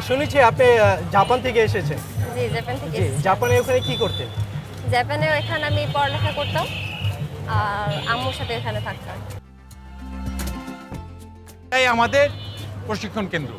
শুনেছি আপনি জাপান থেকে এসেছেন। জি, জাপান থেকে জি, এসেছি। জাপানে ওখানে কি করতেন? জাপানে ওখানে আমি পড়ালেখা করতাম আর আম্মুর সাথে ওখানে থাকতাম। এটাই আমাদের প্রশিক্ষণ কেন্দ্র।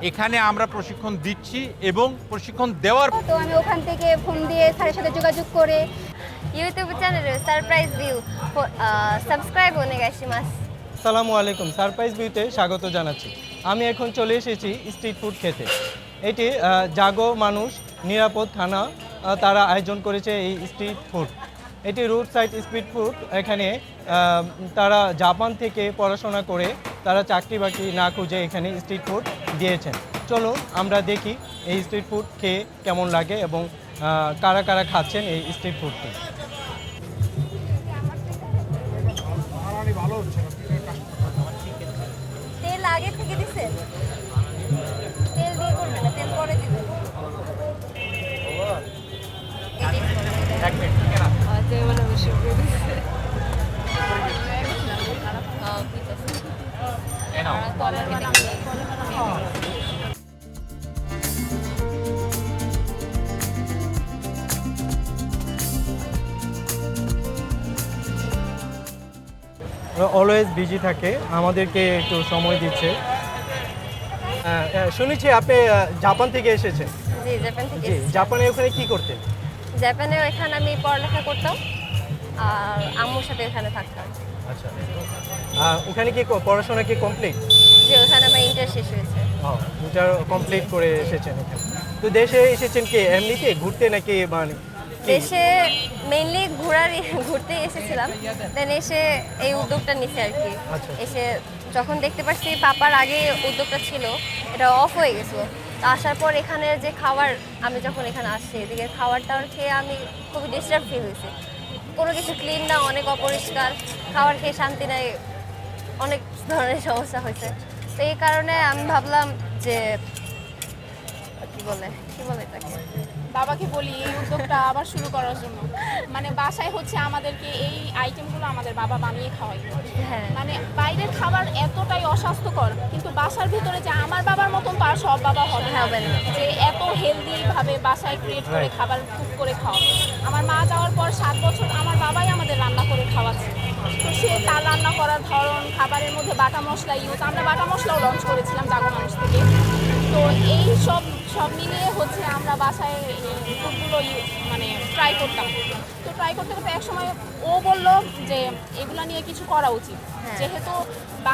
এখানে আমরা প্রশিক্ষণ দিচ্ছি এবং প্রশিক্ষণ দেওয়ার তো আমি ওখান থেকে ফোন দিয়ে স্যারের সাথে যোগাযোগ করে YouTube channel surprise view subscribe ওনেগাইশিমাসু। আসসালামু আলাইকুম, সারপ্রাইজ ভিউতে স্বাগত জানাচ্ছি। আমি এখন চলে এসেছি স্ট্রিট ফুড খেতে। এটি জাগো মানুষ নিরাপদ খানা তারা আয়োজন করেছে এই স্ট্রিট ফুড। এটি রোড সাইড স্ট্রিট ফুড। এখানে তারা জাপান থেকে পড়াশোনা করে তারা চাকরি বাকরি না খুঁজে এখানে স্ট্রিট ফুড দিয়েছেন। চলো আমরা দেখি এই স্ট্রিট ফুড খেয়ে কেমন লাগে এবং কারা কারা খাচ্ছেন এই স্ট্রিট ফুডটি। তেল আগে থেকে দিছেন? তেল দিয়ে করবেন না, তেল পরে দিবেন। অলওয়েজ বিজি থাকে, আমাদেরকে একটু সময় দিচ্ছে। শুনেছি আপনি জাপান থেকে এসেছেন। জি, জাপান থেকে জি, এসেছি। জাপানে ওখানে কি করতেন? জাপানে ওখানে আমি পড়ালেখা করতাম আর আম্মুর সাথে ওখানে থাকতাম। আচ্ছা, ওখানে কি পড়াশোনা কি কমপ্লিট? যে ওখানে আমার ইন্টার শেষ হয়েছে। ওটা কমপ্লিট করে এসেছেন এখানে। তো দেশে এসেছেন কি এমনিতে ঘুরতে নাকি মানে কি? দেশে মেইনলি ঘুরতে এসেছিলাম, দেন এসে এই উদ্যোগটা নিছে আর কি। আচ্ছা। এসে যখন দেখতে পাচ্ছি পাপার আগে উদ্যোগটা ছিল, এটা অফ হয়ে গেছিলো। তো আসার পর এখানে যে খাবার, আমি যখন এখানে আসছি এদিকে খাবারটা খেয়ে আমি খুবই ডিস্টার্ব ফিল হয়েছে। কোনো কিছু ক্লিন না, অনেক অপরিষ্কার, খাবার খেয়ে শান্তি নাই, অনেক ধরনের সমস্যা হয়েছে। তো এই কারণে আমি ভাবলাম যে কি বলে এটাকে, বাবাকে বলি এই উদ্যোগটা আবার শুরু করার জন্য। মানে বাসায় হচ্ছে আমাদেরকে এই আইটেমগুলো আমাদের বাবা বানিয়ে খাওয়াই। হ্যাঁ মানে বাইরের খাবার এতটাই অস্বাস্থ্যকর, কিন্তু বাসার ভিতরে যে আমার বাবার মতন তার সব বাবা হবে না, হবে না। যে এত হেলদি ভাবে বাসায় ক্রিয়েট করে Right. খাবার কুক করে খাওয়াবে। আমার মা যাওয়ার পর 7 বছর আমার বাবাই আমাদের রান্না করে খাওয়াচ্ছে। তো সে তার রান্না করার ধরন, খাবারের মধ্যে বাটা মশলা ইউজ, আমরা বাটা মশলাও লঞ্চ করেছিলাম জাগো মানুষ থেকে। তো এই সব মিলিয়ে হচ্ছে আমরা বাসায় ফুডগুলো মানে ট্রাই করতাম। তো ট্রাই করতে করতে এক সময় ও বললো যে এগুলা নিয়ে কিছু করা উচিত, যেহেতু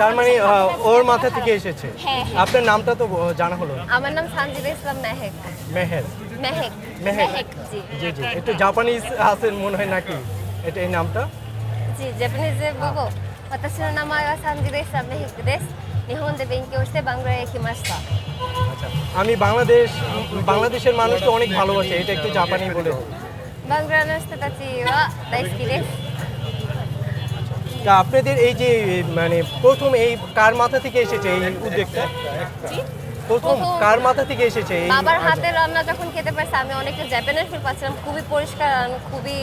তার মানে বাংলাদেশের খাবারটা ওর এত মাথা খারাপ। থেকে এসেছে। হ্যাঁ, হ্যাঁ। আপনার নামটা তো জানা হলো। আমার নাম সানজিদা ইসলাম মেহেক। মেহের। মেহেক মেহেক। জি জি জি, একটু জাপানিজ আছেন মনে হয় নাকি এটা এই নামটা? জি, জাপানিজে বলবো私の名前はサンジですメヘクです。日本で勉強してバングラへ来ました。 আচ্ছা, আমি বাংলাদেশের মানুষকে অনেক ভালোবাসি, এটা একটু জাপানি বলে। バングラの人たちは大好きです。 তা আপনাদের এই যে মানে প্রথম এই কার মাথা থেকে এসেছে এই উদ্যোগটা? প্রথম কার মাথা থেকে এসেছে এই বাবার হাতের রান্না যখন খেতে পারছি আমি অনেকটা জাপানের ফিল পাচ্ছিলাম, খুবই পরিষ্কার আর খুবই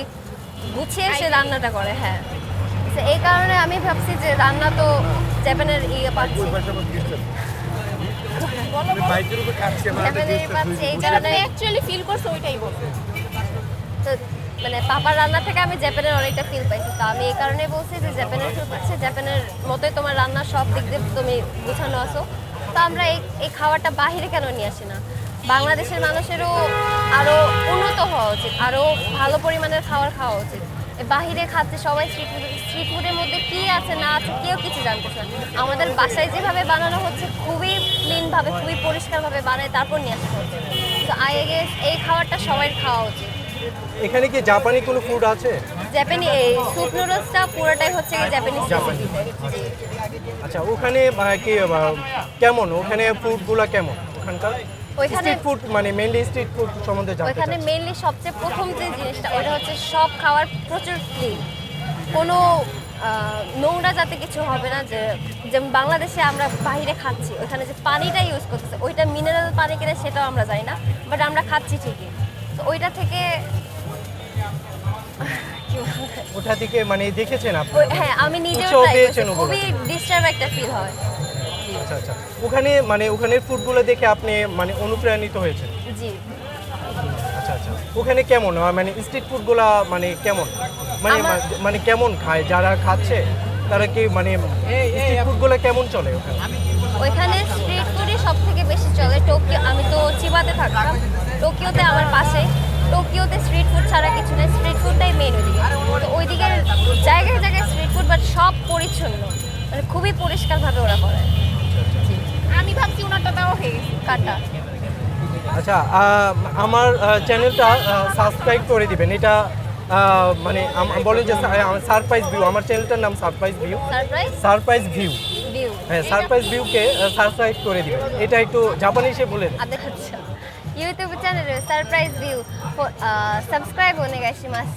গুছিয়ে সে রান্নাটা করে। হ্যাঁ, তো এই কারণে আমি ভাবছি যে রান্না তো জাপানের পাচ্ছি, জাপানের পাচ্ছি, এই কারণে অ্যাকচুয়ালি ফিল করছে ওইটাই বলবো। তো মানে পাপার রান্না থেকে আমি জাপানের অনেকটা ফিল পাইছি। তো আমি এই কারণে বলছি যে জাপানের ফিল পাচ্ছি, জাপানের মতোই তোমার রান্নার সব দিক দিয়ে তুমি গুছানো আছো। তো আমরা এই খাবারটা বাহিরে কেন নিয়ে আসি না? বাংলাদেশের মানুষেরও আরও উন্নত হওয়া উচিত, আরও ভালো পরিমাণের খাবার খাওয়া উচিত। বাহিরে খাচ্ছে সবাই স্ট্রিট ফুডের মধ্যে কী আছে না আছে কেউ কিছু জানতেছে না। আমাদের বাসায় যেভাবে বানানো হচ্ছে খুবই ক্লিনভাবে, খুবই পরিষ্কারভাবে বানায় তারপর নিয়ে আসতে হচ্ছে। তো আই গেস এই খাবারটা সবাই খাওয়া উচিত। এখানে কি জাপানি কোনো ফুড আছে? জাপানি এই স্যুপ নুডলসটা পুরোটাই হচ্ছে কি জাপানিজ জাপানি। রেসিপি। আচ্ছা, ওখানে কি কেমন ওখানে ফুডগুলো কেমন ওখানকার? ওইখানে স্ট্রিট ফুড মানে মেইনলি স্ট্রিট ফুড সম্বন্ধে জানতে ওইখানে চাচ্ছি। মেইনলি সবচেয়ে প্রথম যে জিনিসটা ওটা হচ্ছে সব খাবার প্রচুর ক্লিন, কোনো নোংরা যাতে কিছু হবে না। যেমন বাংলাদেশে আমরা বাইরে খাচ্ছি, ওইখানে যে পানিটা ইউজ করতেছে ওইটা মিনারেল পানি কিনা সেটাও আমরা জানি না, বাট আমরা খাচ্ছি ঠিকই। তো ওইটা থেকে ওটা থেকে মানে দেখেছেন আপনি? হ্যাঁ, আমি নিজেও উৎসাহ ট্রাই পেয়েছেন করছি, ওগুলো? খুবই ডিস্টার্ব একটা ফিল হয়। আচ্ছা, আচ্ছা আচ্ছা, ওখানে মানে ওখানের ফুডগুলো দেখে আপনি মানে অনুপ্রাণিত হয়েছেন? জি। আচ্ছা আচ্ছা, ওখানে কেমন মানে স্ট্রিট ফুডগুলা মানে কেমন, মানে মানে কেমন খায় যারা খাচ্ছে, তারা কি মানে স্ট্রিট ফুডগুলো কেমন চলে ওখানে? ওইখানে স্ট্রিট ফুডই সব থেকে বেশি চলে। টোকিও, আমি তো চিবাতে থাকতাম, টোকিওতে আমার পাশে। টোকিওতে স্ট্রিট ফুড ছাড়া কিছু নেই, স্ট্রিট ফুডটাই মেন ওইদিকে। তো ওইদিকে জায়গায় জায়গায় স্ট্রিট ফুড, বাট সব পরিচ্ছন্ন, মানে খুবই পরিষ্কারভাবে ওরা করে। জি। আমি ভাবছি ওনারটা দেওয়া হয়ে গেছে। কাটা। আচ্ছা, আমার চ্যানেলটা সাবস্ক্রাইব করে দিবেন। এটা মানে বলেন যে সারপ্রাইজ ভিউ, আমার চ্যানেলটার নাম surprise view. Surprise surprise view, view. হ্যাঁ, সারপ্রাইজ ভিউকে সাবস্ক্রাইব করে দিবেন। এটা একটু জাপানিসে বলেন। আচ্ছা, YouTube channel surprise view subscribe ওনেগাইশিমাসু।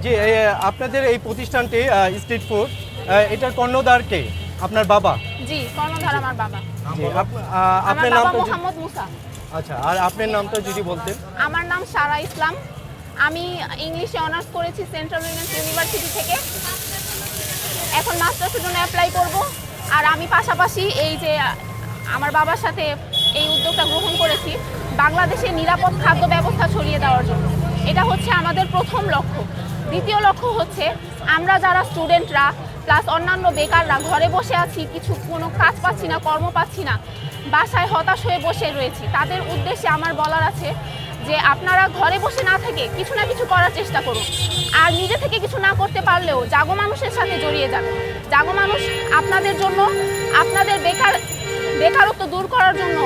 জি, আপনাদের এই প্রতিষ্ঠানটি স্ট্রিট ফুড, এটার কর্ণধার কে? আপনার বাবা? জি, কর্ণধার আমার বাবা। জি, আমার আপনার বাবা নামটা মোহাম্মদ মুসা। আচ্ছা, আর আপনার নামটা যদি বলতেন। আমার নাম সারা ইসলাম। আমি ইংলিশে অনার্স করেছি সেন্ট্রাল উইমেন্স ইউনিভার্সিটি থেকে। এখন মাস্টার্সের জন্য অ্যাপ্লাই করব। আর আমি পাশাপাশি এই যে আমার বাবার সাথে এই উদ্যোগটা গ্রহণ করেছি বাংলাদেশে নিরাপদ খাদ্য ব্যবস্থা ছড়িয়ে দেওয়ার জন্য। এটা হচ্ছে আমাদের প্রথম লক্ষ্য। দ্বিতীয় লক্ষ্য হচ্ছে আমরা যারা স্টুডেন্টরা প্লাস অন্যান্য বেকাররা ঘরে বসে আছি, কোনো কাজ পাচ্ছি না, কর্ম পাচ্ছি না, বাসায় হতাশ হয়ে বসে রয়েছি, তাদের উদ্দেশ্যে আমার বলার আছে যে আপনারা ঘরে বসে না থেকে কিছু না কিছু করার চেষ্টা করুন। আর নিজে থেকে কিছু না করতে পারলেও জাগো মানুষের সাথে জড়িয়ে যান। জাগো মানুষ আপনাদের জন্য, আপনাদের বেকারত্ব দূর করার জন্য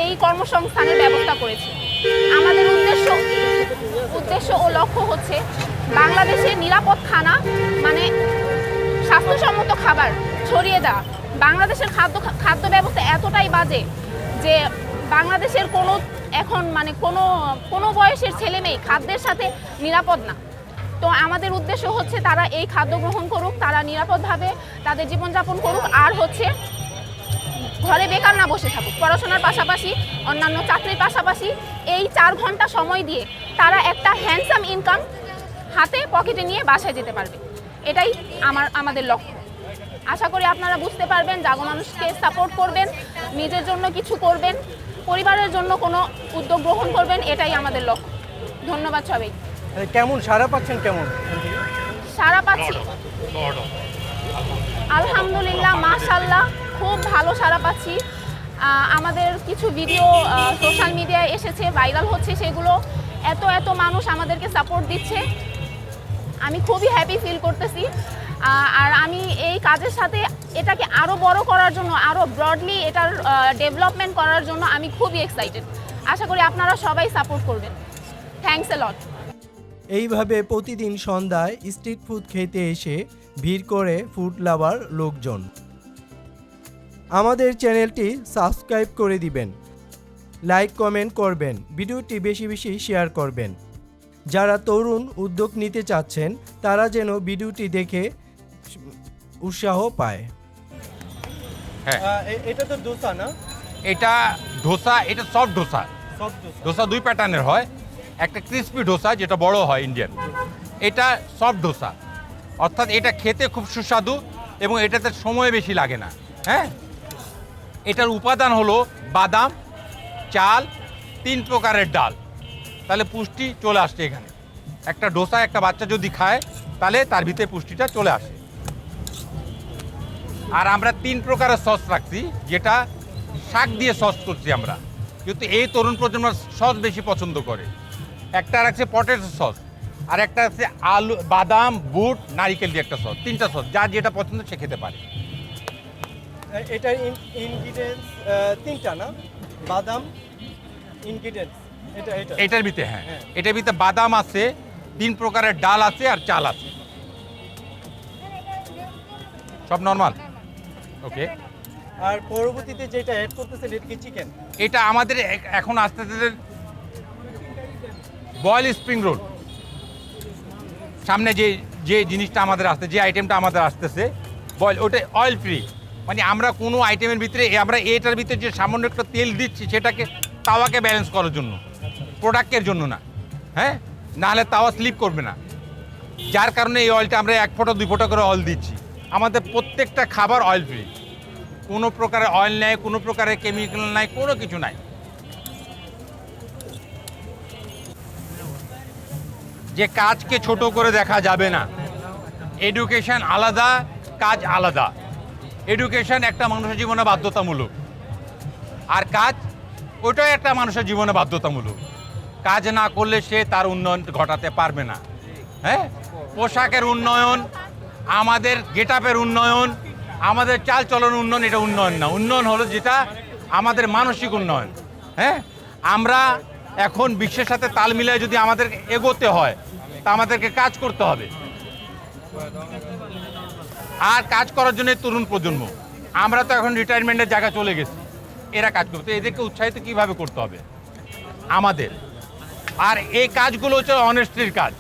এই কর্মসংস্থানের ব্যবস্থা করেছে। আমাদের উদ্দেশ্য ও লক্ষ্য হচ্ছে বাংলাদেশের নিরাপদ খানা, মানে স্বাস্থ্যসম্মত খাবার ছড়িয়ে দেওয়া। বাংলাদেশের খাদ্য ব্যবস্থা এতটাই বাজে যে বাংলাদেশের কোনো বয়সের ছেলে মেয়ে খাদ্যের সাথে নিরাপদ না। তো আমাদের উদ্দেশ্য হচ্ছে তারা এই খাদ্য গ্রহণ করুক, তারা নিরাপদভাবে তাদের জীবনযাপন করুক, আর হচ্ছে ঘরে বেকার না বসে থাকুক। পড়াশোনার পাশাপাশি, অন্যান্য চাকরির পাশাপাশি এই 4 ঘন্টা সময় দিয়ে তারা একটা হ্যান্ডসাম ইনকাম হাতে পকেটে নিয়ে বাসায় যেতে পারবে। এটাই আমাদের লক্ষ্য। আশা করি আপনারা বুঝতে পারবেন, জাগো মানুষকে সাপোর্ট করবেন, নিজের জন্য কিছু করবেন, পরিবারের জন্য কোনো উদ্যোগ গ্রহণ করবেন, এটাই আমাদের লক্ষ্য। ধন্যবাদ সবাই। কেমন সাড়া পাচ্ছেন? কেমন সাড়া পাচ্ছি? আলহামদুলিল্লাহ, মাশাআল্লাহ, খুব ভালো সাড়া পাচ্ছি। আমাদের কিছু ভিডিও সোশ্যাল মিডিয়ায় এসেছে, ভাইরাল হচ্ছে, সেগুলো এত মানুষ আমাদেরকে সাপোর্ট দিচ্ছে। আমি খুবই হ্যাপি ফিল করতেছি। আর আমি এই কাজের সাথে এটাকে আরও বড় করার জন্য, আরও ব্রডলি এটার ডেভেলপমেন্ট করার জন্য আমি খুবই এক্সাইটেড। আশা করি আপনারা সবাই সাপোর্ট করবেন। থ্যাঙ্কস এ লট। এইভাবে প্রতিদিন সন্ধ্যায় স্ট্রিট ফুড খেতে এসে ভিড় করে ফুড লাভার লোকজন। আমাদের চ্যানেলটি সাবস্ক্রাইব করে দিবেন, লাইক কমেন্ট করবেন, ভিডিওটি বেশি বেশি শেয়ার করবেন। যারা তরুণ উদ্যোগ নিতে চাচ্ছেন তারা যেন ভিডিওটি দেখে উৎসাহ পায়। হ্যাঁ, এটা তো ডোসা না? এটা ডোসা, এটা সফট ডোসা। সফট ডোসা। ডোসা 2 প্যাটার্নের হয়, একটা ক্রিসপি ডোসা যেটা বড় হয় ইন্ডিয়ান, এটা সফট ডোসা। অর্থাৎ এটা খেতে খুব সুস্বাদু এবং এটাতে সময় বেশি লাগে না। হ্যাঁ, এটার উপাদান হলো বাদাম, চাল, 3 প্রকারের ডাল। তাহলে পুষ্টি চলে আসছে এখানে। একটা ডোসা একটা বাচ্চা যদি খায় তাহলে তার ভিতরে পুষ্টিটা চলে আসে। আর আমরা 3 প্রকারের সস রাখছি, যেটা শাক দিয়ে সস করছি আমরা, কিন্তু এই তরুণ প্রজন্ম সস বেশি পছন্দ করে। একটা রাখছে পটেটো সস, আর একটা আছে আলু, বাদাম, বুট, নারিকেল দিয়ে একটা সস। 3টা সস, যার যেটা পছন্দ সে খেতে পারে। এটার ইনগ্রিডিয়েন্টস 3টা না? বাদাম, ইনগ্রিডিয়েন্টস এটার ভিতরে, হ্যাঁ, এটার ভিতরে বাদাম আছে, 3 প্রকারের ডাল আছে, আর চাল আছে। সব নর্মাল। ওকে। আর পরবর্তীতে যেটা অ্যাড করতেছেন এটা কি চিকেন? এটা আমাদের এখন আস্তে আস্তে বয়েল স্প্রিং রোল, সামনে যে যে জিনিসটা আমাদের আসতে, যে আইটেমটা আমাদের আসতেছে বয়েল, ওটা অয়েল ফ্রি। মানে আমরা কোনো আইটেমের ভিতরে আমরা এটার ভিতরে যে সামান্য একটা তেল দিচ্ছি সেটাকে তাওয়াকে ব্যালেন্স করার জন্য, প্রোডাক্টের জন্য না, হ্যাঁ, নাহলে তাওয়া স্লিপ করবে না। যার কারণে এই অয়েলটা আমরা 1 ফোঁটা 2 ফোঁটা করে অয়েল দিচ্ছি। আমাদের প্রত্যেকটা খাবার অয়েল ফ্রি, কোনো প্রকারের অয়েল নেই, কোনো প্রকারের কেমিক্যাল নাই, কোনো কিছু নাই। যে কাজকে ছোট করে দেখা যাবে না। এডুকেশন আলাদা, কাজ আলাদা। এডুকেশন একটা মানুষের জীবনে বাধ্যতামূলক, আর কাজ ওইটাই একটা মানুষের জীবনে বাধ্যতামূলক। কাজ না করলে সে তার উন্নয়ন ঘটাতে পারবে না। হ্যাঁ, পোশাকের উন্নয়ন, আমাদের গেটআপের উন্নয়ন, আমাদের চাল চলন উন্নয়ন, এটা উন্নয়ন না। উন্নয়ন হলো যেটা আমাদের মানসিক উন্নয়ন। হ্যাঁ, আমরা এখন বিশ্বের সাথে তাল মিলিয়ে যদি আমাদের এগোতে হয় তা আমাদেরকে কাজ করতে হবে। আর কাজ করার জন্য তরুণ প্রজন্ম, আমরা তো এখন রিটায়ারমেন্টের জায়গা চলে গেছি, এরা কাজ করতে, এদেরকে উৎসাহিত কিভাবে করতে হবে আমাদের। আর এই কাজগুলো হচ্ছে অনেস্টির কাজ।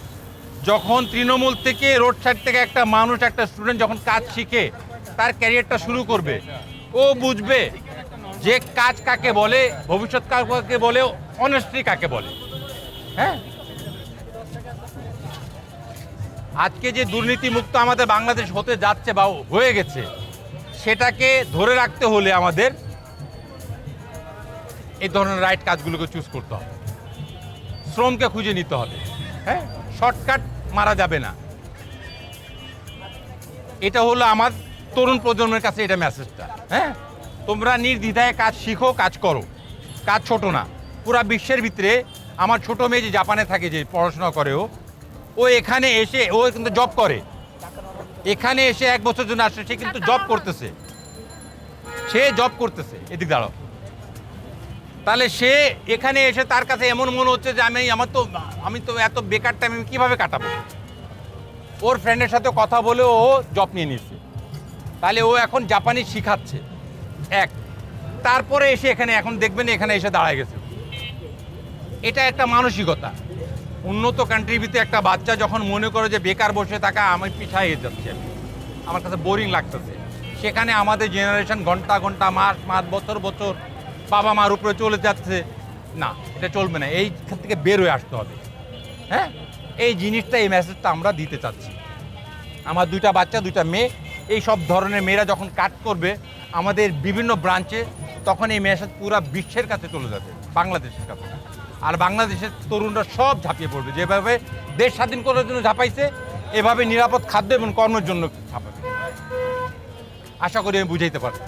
যখন তৃণমূল থেকে, রোড সাইড থেকে একটা মানুষ, একটা স্টুডেন্ট যখন কাজ শিখে তার ক্যারিয়ারটা শুরু করবে, ও বুঝবে যে কাজ কাকে বলে, ভবিষ্যৎ কাকে বলে, অনেস্টি কাকে বলে। হ্যাঁ, আজকে যে দুর্নীতিমুক্ত আমাদের বাংলাদেশ হতে যাচ্ছে বা হয়ে গেছে, সেটাকে ধরে রাখতে হলে আমাদের এই ধরনের রাইট কাজগুলোকে চুজ করতে হবে, শ্রমকে খুঁজে নিতে হবে। হ্যাঁ, শর্টকাট মারা যাবে না। এটা হলো আমার তরুণ প্রজন্মের কাছে এটা মেসেজটা। হ্যাঁ, তোমরা নির্দ্বিধায় কাজ শিখো, কাজ করো। কাজ ছোট না। পুরা বিশ্বের ভিতরে আমার ছোট মেয়ে যে জাপানে থাকে, যে পড়াশোনা করে, ও এখানে এসে, ও কিন্তু জব করে, এখানে এসে 1 বছর জন্য আসছে, সে কিন্তু জব করতেছে, সে জব করতেছে। এদিক দাঁড়াও। তাহলে সে এখানে এসে তার কাছে এমন মনে হচ্ছে যে আমি তো এত বেকার টাইম আমি কীভাবে কাটাবো। ওর ফ্রেন্ডের সাথে কথা বলে ও জব নিয়ে নিচ্ছে। তাহলে ও এখন জাপানি শিখাচ্ছে এক, তারপরে এসে এখানে এখন দেখবেন এখানে এসে দাঁড়ায় গেছে। এটা একটা মানসিকতা। উন্নত কান্ট্রির ভিতরে একটা বাচ্চা যখন মনে করে যে বেকার বসে থাকা, আমি পিছাইয়ে যাচ্ছে, আমার কাছে বোরিং লাগতেছে, সেখানে আমাদের জেনারেশন ঘন্টা ঘন্টা, মাস মাস, বছর বছর বাবা মার উপরে চলে যাচ্ছে, না, এটা চলবে না। এইখান থেকে বের হয়ে আসতে হবে। হ্যাঁ, এই জিনিসটা, এই মেসেজটা আমরা দিতে চাচ্ছি। আমার 2টা বাচ্চা, 2টা মেয়ে, এই সব ধরনের মেয়েরা যখন কাজ করবে আমাদের বিভিন্ন ব্রাঞ্চে, তখন এই মেসেজ পুরো বিশ্বের কাছে চলে যাবে, বাংলাদেশের কাছে। আর বাংলাদেশের তরুণরা সব ঝাঁপিয়ে পড়বে, যেভাবে দেশ স্বাধীন করার জন্য ঝাঁপাইছে, এভাবে নিরাপদ খাদ্য এবং কর্মের জন্য ঝাঁপাবে। আশা করি আমি বুঝাইতে পারবো।